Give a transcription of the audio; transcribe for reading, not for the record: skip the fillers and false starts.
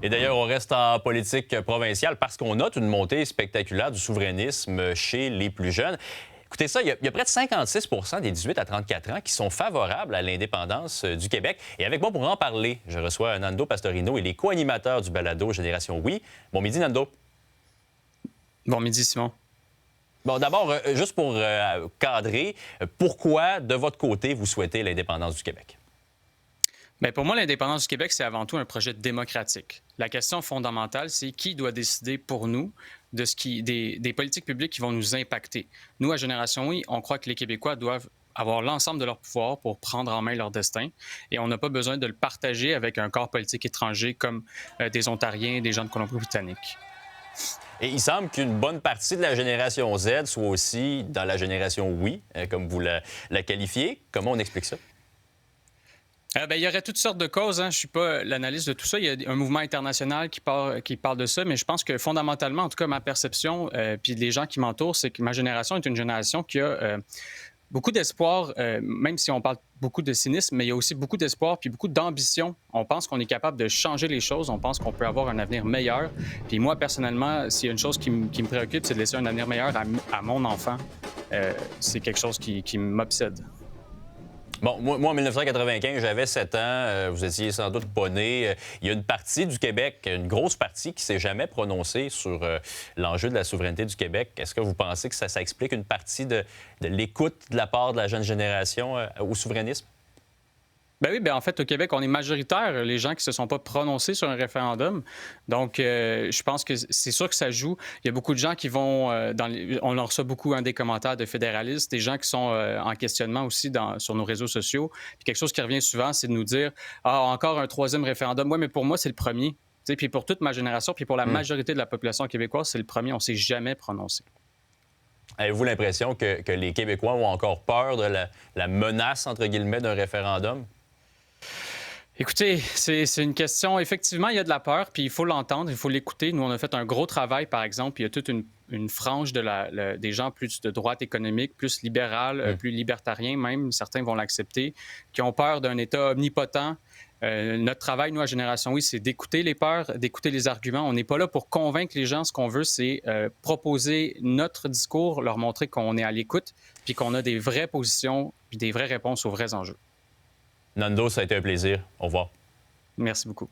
Et d'ailleurs, on reste en politique provinciale parce qu'on note une montée spectaculaire du souverainisme chez les plus jeunes. Écoutez ça, il y a près de 56 des 18 à 34 ans qui sont favorables à l'indépendance du Québec. Et avec moi pour en parler, je reçois Nando Pastorino, il est co-animateur du balado Génération Oui. Bon midi, Nando. Bon midi, Simon. Bon, d'abord, juste pour cadrer, pourquoi, de votre côté, vous souhaitez l'indépendance du Québec? Bien, pour moi, l'indépendance du Québec, c'est avant tout un projet démocratique. La question fondamentale, c'est qui doit décider pour nous des politiques publiques qui vont nous impacter. Nous, à Génération Oui, on croit que les Québécois doivent avoir l'ensemble de leur pouvoir pour prendre en main leur destin. Et on n'a pas besoin de le partager avec un corps politique étranger comme des Ontariens, des gens de Colombie-Britannique. Et il semble qu'une bonne partie de la génération Z soit aussi dans la génération Oui, comme vous la qualifiez. Comment on explique ça? Il y aurait toutes sortes de causes. Je ne suis pas l'analyste de tout ça. Il y a un mouvement international qui parle de ça, mais je pense que fondamentalement, en tout cas, ma perception, puis les gens qui m'entourent, c'est que ma génération est une génération qui a beaucoup d'espoir, même si on parle beaucoup de cynisme, mais il y a aussi beaucoup d'espoir puis beaucoup d'ambition. On pense qu'on est capable de changer les choses. On pense qu'on peut avoir un avenir meilleur. Puis moi, personnellement, s'il y a une chose qui me préoccupe, c'est de laisser un avenir meilleur à mon enfant. C'est quelque chose qui m'obsède. Bon, moi, en 1995, j'avais 7 ans. Vous étiez sans doute pas né. Il y a une partie du Québec, une grosse partie, qui s'est jamais prononcée sur l'enjeu de la souveraineté du Québec. Est-ce que vous pensez que ça explique une partie de l'écoute de la part de la jeune génération au souverainisme? Ben oui, en fait, au Québec, on est majoritaire, les gens qui ne se sont pas prononcés sur un référendum. Donc, je pense que c'est sûr que ça joue. Il y a beaucoup de gens qui vont on en reçoit beaucoup des commentaires de fédéralistes, des gens qui sont en questionnement aussi sur nos réseaux sociaux. Puis quelque chose qui revient souvent, c'est de nous dire ah, encore un troisième référendum. Oui, mais pour moi, c'est le premier. Puis pour toute ma génération, puis pour la majorité de la population québécoise, c'est le premier. On ne s'est jamais prononcé. Avez-vous l'impression que les Québécois ont encore peur de la menace, entre guillemets, d'un référendum? Écoutez, c'est une question. Effectivement, il y a de la peur, puis il faut l'entendre, il faut l'écouter. Nous, on a fait un gros travail, par exemple. Il y a toute une frange des gens plus de droite économique, plus libéral, plus libertarien même, certains vont l'accepter, qui ont peur d'un État omnipotent. Notre travail, nous, à Génération Oui, c'est d'écouter les peurs, d'écouter les arguments. On n'est pas là pour convaincre les gens. Ce qu'on veut, c'est proposer notre discours, leur montrer qu'on est à l'écoute, puis qu'on a des vraies positions, puis des vraies réponses aux vrais enjeux. Nando, ça a été un plaisir. Au revoir. Merci beaucoup.